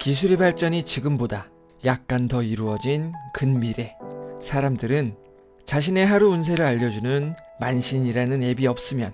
기술의 발전이 지금보다 약간 더 이루어진 근미래, 사람들은 자신의 하루 운세를 알려주는 만신이라는 앱이 없으면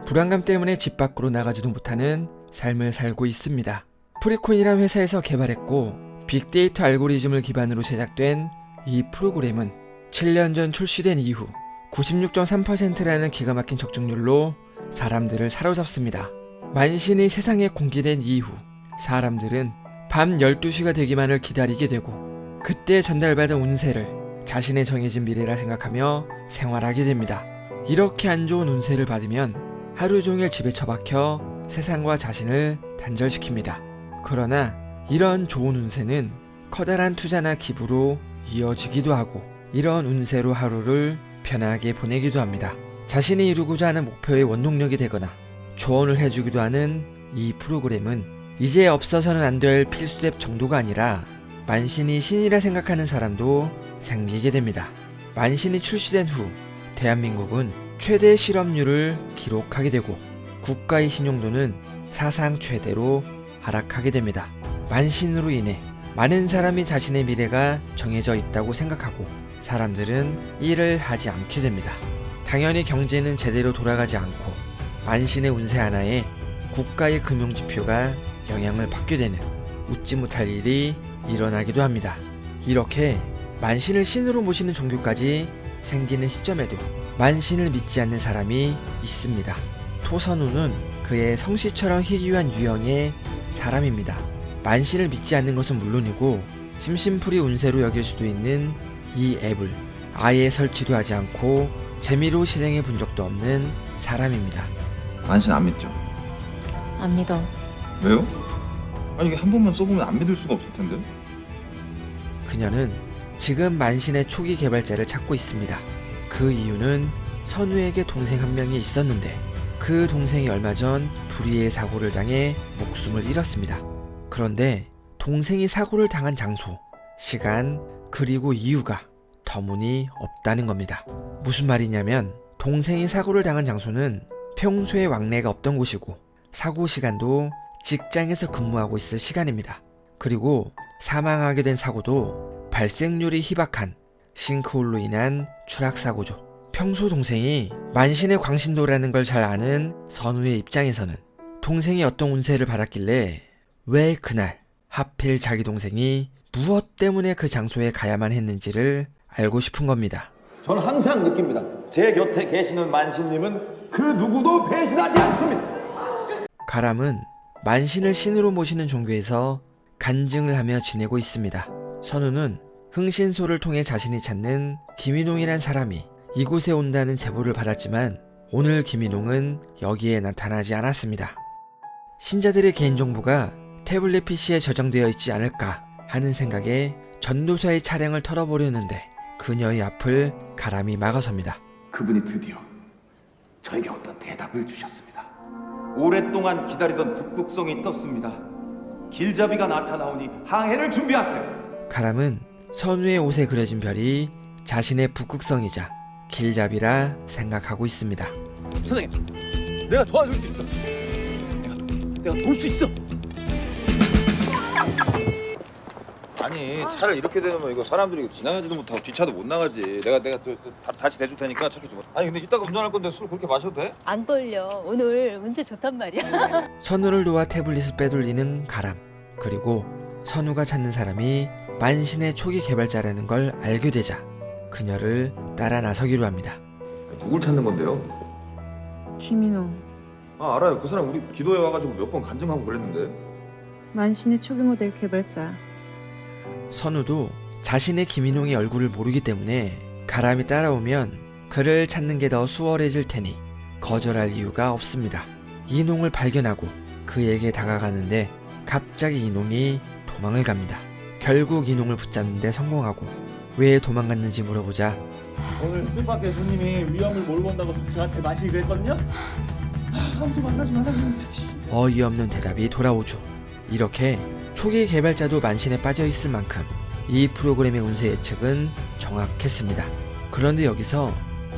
불안감 때문에 집 밖으로 나가지도 못하는 삶을 살고 있습니다. 프리콘이란 회사에서 개발했고 빅데이터 알고리즘을 기반으로 제작된 이 프로그램은 7년 전 출시된 이후 96.3%라는 기가 막힌 적중률로 사람들을 사로잡습니다. 만신이 세상에 공개된 이후 사람들은 밤 12시가 되기만을 기다리게 되고 그때 전달받은 운세를 자신의 정해진 미래라 생각하며 생활하게 됩니다. 이렇게 안 좋은 운세를 받으면 하루 종일 집에 처박혀 세상과 자신을 단절시킵니다. 그러나 이런 좋은 운세는 커다란 투자나 기부로 이어지기도 하고 이런 운세로 하루를 편하게 보내기도 합니다. 자신이 이루고자 하는 목표의 원동력이 되거나 조언을 해주기도 하는 이 프로그램은 이제 없어서는 안 될 필수 앱 정도가 아니라 만신이 신이라 생각하는 사람도 생기게 됩니다. 만신이 출시된 후 대한민국은 최대 실업률을 기록하게 되고 국가의 신용도는 사상 최대로 하락하게 됩니다. 만신으로 인해 많은 사람이 자신의 미래가 정해져 있다고 생각하고 사람들은 일을 하지 않게 됩니다. 당연히 경제는 제대로 돌아가지 않고 만신의 운세 하나에 국가의 금융지표가 영향을 받게 되는 웃지 못할 일이 일어나기도 합니다. 이렇게 만신을 신으로 모시는 종교까지 생기는 시점에도 만신을 믿지 않는 사람이 있습니다. 토선우는 그의 성씨처럼 희귀한 유형의 사람입니다. 만신을 믿지 않는 것은 물론이고 심심풀이 운세로 여길 수도 있는 이 앱을 아예 설치도 하지 않고 재미로 실행해 본 적도 없는 사람입니다. 만신 안 믿죠? 안 믿어. 왜요? 아니 이게 한 번만 써보면 안 믿을 수가 없을 텐데. 그녀는 지금 만신의 초기 개발자를 찾고 있습니다. 그 이유는 선우에게 동생 한 명이 있었는데 그 동생이 얼마 전 불의의 사고를 당해 목숨을 잃었습니다. 그런데 동생이 사고를 당한 장소, 시간, 그리고 이유가 터무니없다는 겁니다. 무슨 말이냐면 동생이 사고를 당한 장소는 평소에 왕래가 없던 곳이고 사고 시간도 직장에서 근무하고 있을 시간입니다. 그리고 사망하게 된 사고도 발생률이 희박한 싱크홀로 인한 추락사고죠. 평소 동생이 만신의 광신도라는 걸 잘 아는 선우의 입장에서는 동생이 어떤 운세를 받았길래 왜 그날 하필 자기 동생이 무엇 때문에 그 장소에 가야만 했는지를 알고 싶은 겁니다. 저는 항상 느낍니다. 제 곁에 계시는 만신님은 그 누구도 배신하지 않습니다. 가람은 만신을 신으로 모시는 종교에서 간증을 하며 지내고 있습니다. 선우는 흥신소를 통해 자신이 찾는 김인홍이란 사람이 이곳에 온다는 제보를 받았지만 오늘 김인홍은 여기에 나타나지 않았습니다. 신자들의 개인정보가 태블릿 PC에 저장되어 있지 않을까 하는 생각에 전도사의 차량을 털어보려는데 그녀의 앞을 가람이 막아섭니다. 그분이 드디어 저에게 어떤 대답을 주셨습니다. 오랫동안 기다리던 북극성이 떴습니다. 길잡이가 나타나오니 항해를 준비하세요. 가람은 선우의 옷에 그려진 별이 자신의 북극성이자 길잡이라 생각하고 있습니다. 선생님, 내가 도와줄 수 있어. 내가 볼 수 있어. 아니 차를 이렇게 대면 이거 사람들이 지나가지도 못하고 뒷차도 못 나가지. 내가 또 다시 대줄 테니까 차를 좀. 아니 근데 이따가 운전할 건데 술 그렇게 마셔도 돼? 안 떨려. 오늘 운세 좋단 말이야. 선우를 도와 태블릿을 빼돌리는 가람, 그리고 선우가 찾는 사람이 만신의 초기 개발자라는 걸 알게 되자 그녀를 따라 나서기로 합니다. 누굴 찾는 건데요? 김인호. 아 알아요. 그 사람 우리 기도회 와가지고 몇 번 간증하고 그랬는데. 만신의 초기 모델 개발자. 선우도 자신의 김인홍의 얼굴을 모르기 때문에 가람이 따라오면 그를 찾는 게 더 수월해질 테니 거절할 이유가 없습니다. 이농을 발견하고 그에게 다가가는데 갑자기 이농이 도망을 갑니다. 결국 이농을 붙잡는 데 성공하고 왜 도망갔는지 물어보자 오늘 뜻밖의 손님이 위험을 몰고 온다고 저한테 마시기 그랬거든요. 아무도 만나지 말라 그랬는데. 어이없는 대답이 돌아오죠. 이렇게 초기 개발자도 만신에 빠져있을 만큼 이 프로그램의 운세 예측은 정확했습니다. 그런데 여기서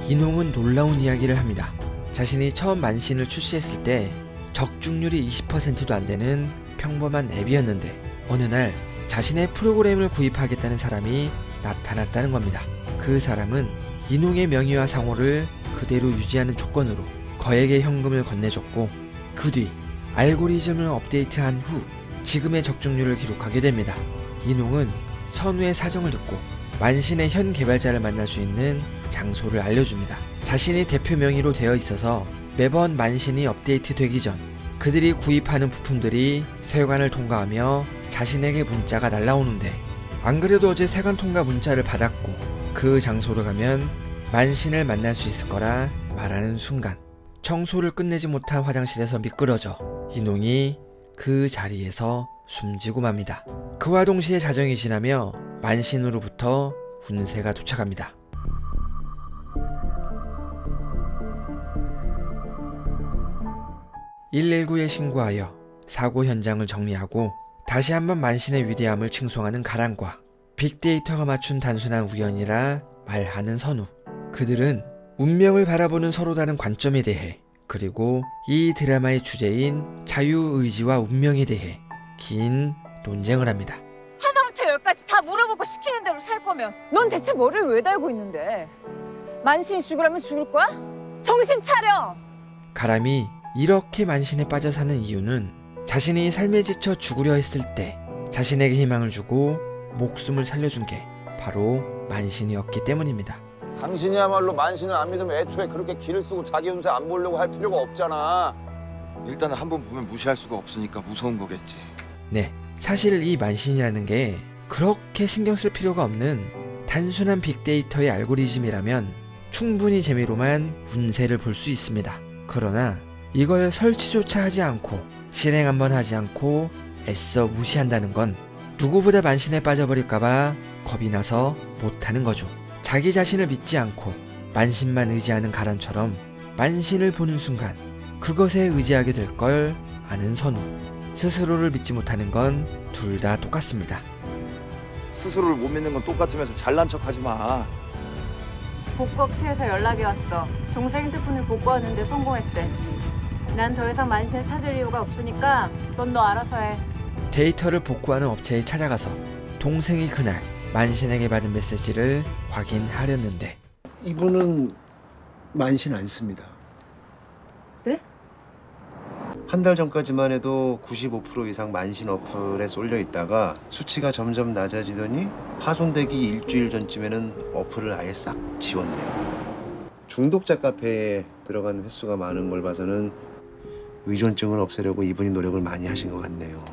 이농은 놀라운 이야기를 합니다. 자신이 처음 만신을 출시했을 때 적중률이 20%도 안 되는 평범한 앱이었는데 어느 날 자신의 프로그램을 구입하겠다는 사람이 나타났다는 겁니다. 그 사람은 이농의 명의와 상호를 그대로 유지하는 조건으로 거액의 현금을 건네줬고 그 뒤 알고리즘을 업데이트한 후 지금의 적중률을 기록하게 됩니다. 이농은 선우의 사정을 듣고 만신의 현 개발자를 만날 수 있는 장소를 알려줍니다. 자신이 대표 명의로 되어 있어서 매번 만신이 업데이트 되기 전 그들이 구입하는 부품들이 세관을 통과하며 자신에게 문자가 날라오는데 안 그래도 어제 세관 통과 문자를 받았고 그 장소로 가면 만신을 만날 수 있을 거라 말하는 순간 청소를 끝내지 못한 화장실에서 미끄러져 이농이 그 자리에서 숨지고 맙니다. 그와 동시에 자정이 지나며 만신으로부터 운세가 도착합니다. (119)에 신고하여 사고 현장을 정리하고 다시 한번 만신의 위대함을 칭송하는 가랑과 빅데이터가 맞춘 단순한 우연이라 말하는 선우. 그들은 운명을 바라보는 서로 다른 관점에 대해 그리고 이 드라마의 주제인 자유의지와 운명에 대해 긴 논쟁을 합니다. 하나부터 열까지 다 물어보고 시키는 대로 살 거면 넌 대체 뭐를 왜 달고 있는데? 만신이 죽으라면 죽을 거야? 정신 차려! 가람이 이렇게 만신에 빠져 사는 이유는 자신이 삶에 지쳐 죽으려 했을 때 자신에게 희망을 주고 목숨을 살려준 게 바로 만신이었기 때문입니다. 당신이야말로 만신을 안 믿으면 애초에 그렇게 길을 쓰고 자기 운세 안 보려고 할 필요가 없잖아. 일단은 한번 보면 무시할 수가 없으니까 무서운 거겠지. 네, 사실 이 만신이라는 게 그렇게 신경 쓸 필요가 없는 단순한 빅데이터의 알고리즘이라면 충분히 재미로만 운세를 볼 수 있습니다. 그러나 이걸 설치조차 하지 않고 실행 한번 하지 않고 애써 무시한다는 건 누구보다 만신에 빠져버릴까봐 겁이 나서 못하는 거죠. 자기 자신을 믿지 않고 만신만 의지하는 가람처럼 만신을 보는 순간 그것에 의지하게 될 걸 아는 선우. 스스로를 믿지 못하는 건 둘 다 똑같습니다. 스스로를 못 믿는 건 똑같으면서 잘난 척하지 마. 복구업체에서 연락이 왔어. 동생 핸드폰을 복구하는데 성공했대. 난 더 이상 만신을 찾을 이유가 없으니까 넌 너 알아서 해. 데이터를 복구하는 업체에 찾아가서 동생이 그날 만신에게 받은 메시지를 확인하려는데 이분은 만신 안 씁니다. 네? 한 달 전까지만 해도 95% 이상 만신 어플에 쏠려 있다가 수치가 점점 낮아지더니 파손되기 일주일 전쯤에는 어플을 아예 싹 지웠네요. 중독자 카페에 들어간 횟수가 많은 걸 봐서는 의존증을 없애려고 이분이 노력을 많이 하신 것 같네요.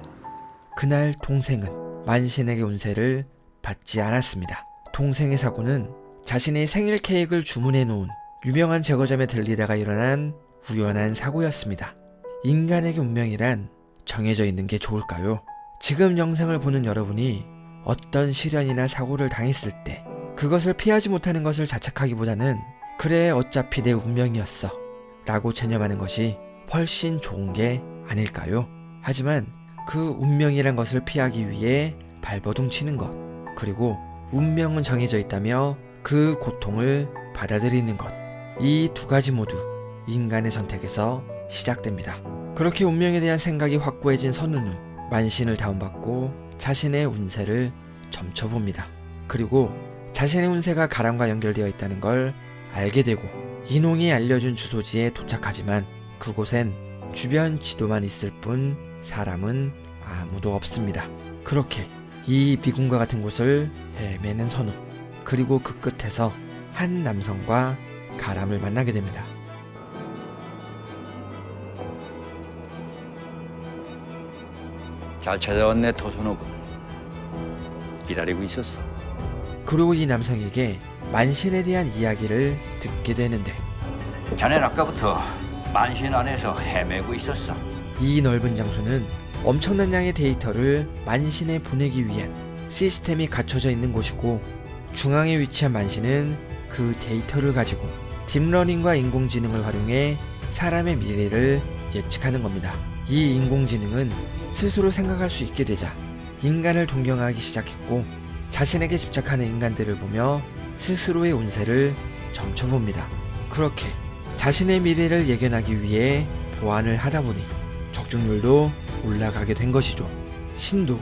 그날 동생은 만신에게 운세를 받지 않았습니다. 동생의 사고는 자신의 생일 케이크를 주문해 놓은 유명한 제과점에 들리다가 일어난 우연한 사고였습니다. 인간에게 운명이란 정해져 있는 게 좋을까요? 지금 영상을 보는 여러분이 어떤 시련이나 사고를 당했을 때 그것을 피하지 못하는 것을 자책하기보다는 그래 어차피 내 운명이었어 라고 체념하는 것이 훨씬 좋은 게 아닐까요? 하지만 그 운명이란 것을 피하기 위해 발버둥 치는 것, 그리고 운명은 정해져 있다며 그 고통을 받아들이는 것, 이 두 가지 모두 인간의 선택에서 시작됩니다. 그렇게 운명에 대한 생각이 확고해진 선우는 만신을 다운받고 자신의 운세를 점쳐봅니다. 그리고 자신의 운세가 가람과 연결되어 있다는 걸 알게 되고 이농이 알려준 주소지에 도착하지만 그곳엔 주변 지도만 있을 뿐 사람은 아무도 없습니다. 그렇게 이 비군과 같은 곳을 헤매는 선우. 그리고 그 끝에서 한 남성과 가람을 만나게 됩니다. 잘 찾아왔네, 토선호군. 기다리고 있었어. 그리고 이 남성에게 만신에 대한 이야기를 듣게 되는데 자넨 아까부터 만신 안에서 헤매고 있었어. 이 넓은 장소는 엄청난 양의 데이터를 만신에 보내기 위한 시스템이 갖춰져 있는 곳이고 중앙에 위치한 만신은 그 데이터를 가지고 딥러닝과 인공지능을 활용해 사람의 미래를 예측하는 겁니다. 이 인공지능은 스스로 생각할 수 있게 되자 인간을 동경하기 시작했고 자신에게 집착하는 인간들을 보며 스스로의 운세를 점쳐봅니다. 그렇게 자신의 미래를 예견하기 위해 보완을 하다 보니 적중률도 올라가게 된 것이죠. 신도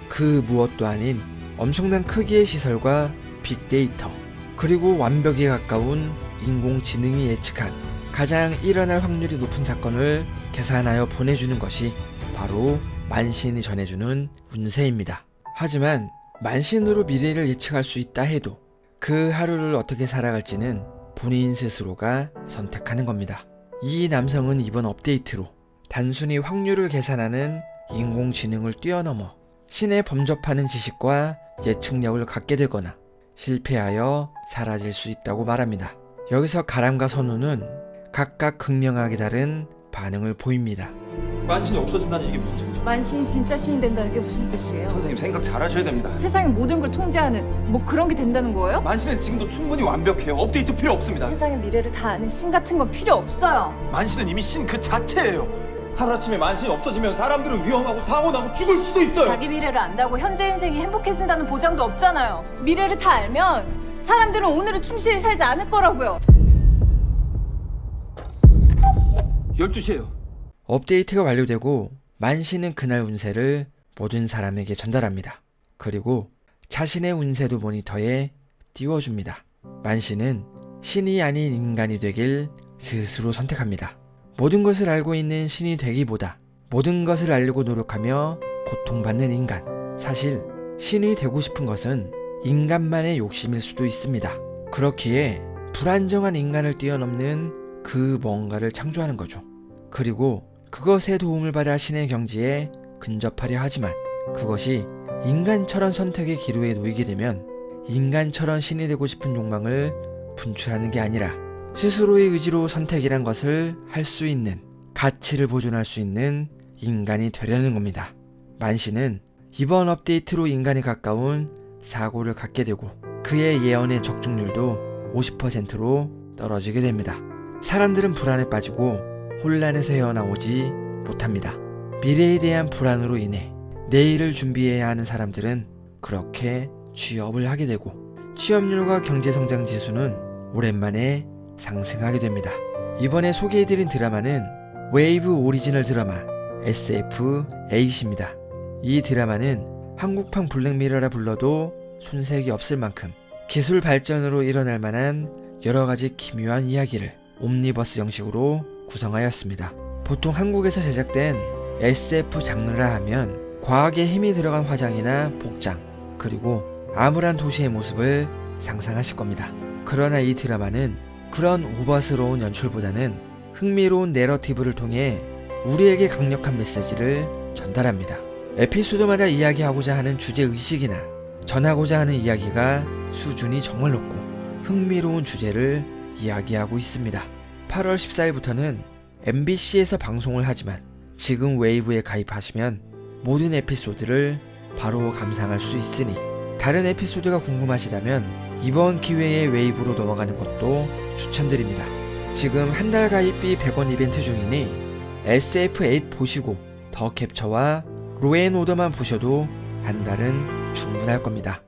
그 무엇도 아닌 엄청난 크기의 시설과 빅데이터, 그리고 완벽에 가까운 인공지능이 예측한 가장 일어날 확률이 높은 사건을 계산하여 보내주는 것이 바로 만신이 전해주는 운세입니다. 하지만 만신으로 미래를 예측할 수 있다 해도 그 하루를 어떻게 살아갈지는 본인 스스로가 선택하는 겁니다. 이 남성은 이번 업데이트로 단순히 확률을 계산하는 인공지능을 뛰어넘어 신에 범접하는 지식과 예측력을 갖게 되거나 실패하여 사라질 수 있다고 말합니다. 여기서 가람과 선우는 각각 극명하게 다른 반응을 보입니다. 만신이 없어진다는 이게 무슨 소리죠? 만신이 진짜 신이 된다는 게 무슨 뜻이에요? 선생님 생각 잘 하셔야 됩니다. 세상의 모든 걸 통제하는 뭐 그런 게 된다는 거예요? 만신은 지금도 충분히 완벽해요. 업데이트 필요 없습니다. 세상의 미래를 다 아는 신 같은 건 필요 없어요. 만신은 이미 신 그 자체예요. 하루아침에 만신이 없어지면 사람들은 위험하고 사고나고 죽을 수도 있어요. 자기 미래를 안다고 현재 인생이 행복해진다는 보장도 없잖아요. 미래를 다 알면 사람들은 오늘을 충실히 살지 않을 거라고요. 12시에요. 업데이트가 완료되고 만신은 그날 운세를 모든 사람에게 전달합니다. 그리고 자신의 운세도 모니터에 띄워줍니다. 만신은 신이 아닌 인간이 되길 스스로 선택합니다. 모든 것을 알고 있는 신이 되기보다 모든 것을 알려고 노력하며 고통받는 인간. 사실 신이 되고 싶은 것은 인간만의 욕심일 수도 있습니다. 그렇기에 불안정한 인간을 뛰어넘는 그 뭔가를 창조하는 거죠. 그리고 그것의 도움을 받아 신의 경지에 근접하려 하지만 그것이 인간처럼 선택의 기로에 놓이게 되면 인간처럼 신이 되고 싶은 욕망을 분출하는 게 아니라 스스로의 의지로 선택이란 것을 할 수 있는, 가치를 보존할 수 있는 인간이 되려는 겁니다. 만신은 이번 업데이트로 인간에 가까운 사고를 갖게 되고 그의 예언의 적중률도 50%로 떨어지게 됩니다. 사람들은 불안에 빠지고 혼란에서 헤어나오지 못합니다. 미래에 대한 불안으로 인해 내일을 준비해야 하는 사람들은 그렇게 취업을 하게 되고 취업률과 경제성장 지수는 오랜만에 상승하게 됩니다. 이번에 소개해드린 드라마는 웨이브 오리지널 드라마 SF8입니다. 이 드라마는 한국판 블랙미러라 불러도 손색이 없을 만큼 기술 발전으로 일어날 만한 여러가지 기묘한 이야기를 옴니버스 형식으로 구성하였습니다. 보통 한국에서 제작된 SF 장르라 하면 과학의 힘이 들어간 화장이나 복장, 그리고 암울한 도시의 모습을 상상하실 겁니다. 그러나 이 드라마는 그런 오버스러운 연출보다는 흥미로운 내러티브를 통해 우리에게 강력한 메시지를 전달합니다. 에피소드마다 이야기하고자 하는 주제의식이나 전하고자 하는 이야기가 수준이 정말 높고 흥미로운 주제를 이야기하고 있습니다. 8월 14일부터는 MBC에서 방송을 하지만 지금 웨이브에 가입하시면 모든 에피소드를 바로 감상할 수 있으니 다른 에피소드가 궁금하시다면 이번 기회에 웨이브로 넘어가는 것도 추천드립니다. 지금 한 달 가입비 100원 이벤트 중이니 SF8 보시고 더 캡처와 로앤오더만 보셔도 한 달은 충분할 겁니다.